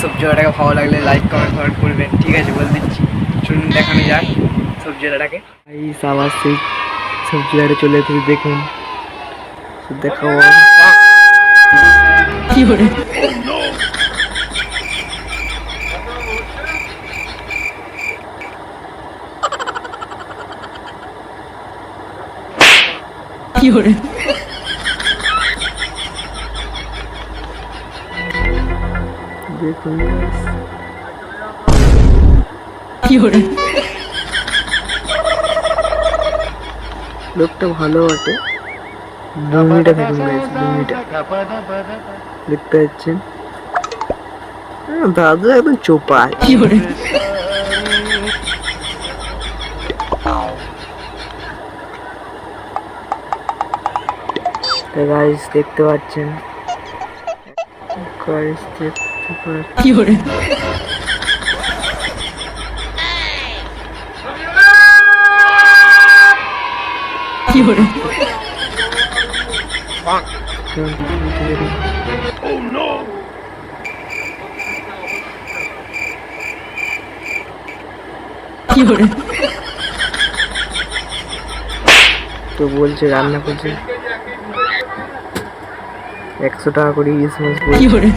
সবজিটাকে ভালো লাগলে like comment করবেন, ঠিক আছে বলে দিচ্ছি। চলুন দেখানো যাক সবজিটাকে। আবার সেই সবজিটা চলে এসেছে, দেখুন দেখাবো কি করে। কি করে দেখুন কি করে। লোকটা ভালো বটে। ভূমিটা দেখুন গাইস, ভূমিটা দেখতে পাচ্ছেন। দাদু একদম চোপা। কি করে গাইস দেখতে পাচ্ছেন, গাইস দেখতে পাচ্ছেন কি করে। কি করে কি করে তো বলছে রান্না করছে 100 টাকা করে ইলিশ মাছ। কি করে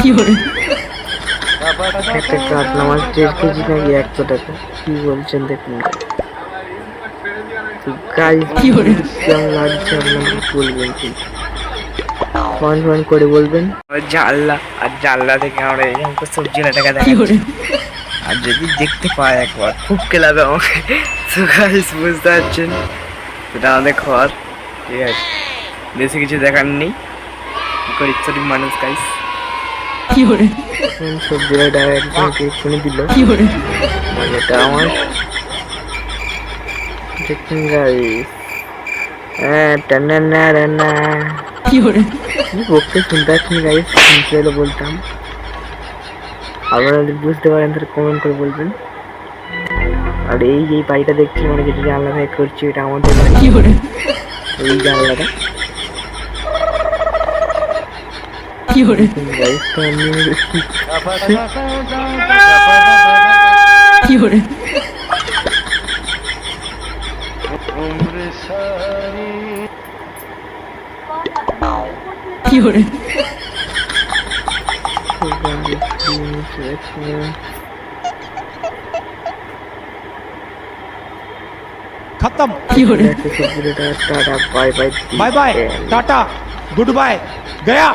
কি করে একটা কাতলা মাছ 1.5 কেজি নাকি 100 টাকা। কি বলছেন দেখুন গাইস, কি করে কেমন লাগছে আপনাদের বলবেন, কিন্তু কমেন্ট করে বলবেন। জানলা থেকে আমরা এই সবজিটাকে দেখা যাচ্ছে, আর যদি দেখতে পাই একবার খুব খেলাবে আমাকে। তো গাইস বুঝতে পারছেন এটা আমাদের ঘর, ঠিক আছে, বেশি কিছু দেখার নেই, গরিব মানুষ গাইস। কি করে সবজিটা ডাইরেক্ট এক্ষুনি দিল। কি করে এটা আমার দেখুন গাইস। হ্যাঁ টানা না রান্না কি করে বকতে শুনতে পাচ্ছেন গাইস, শুনতে হলে বলতাম। আপনারা যদি বুঝতে পারেন তাহলে কমেন্ট করে বলবেন। আর এই যে বাড়িটা দেখছি, মানে যেটা জানলা থেকে করছি, এটা আমাদের বাড়ি। কি করে এই জানলাটা কি করে গাইস তো আমি কি করে কি করে खत्म। Tata bye bye bye bye tata goodbye गया।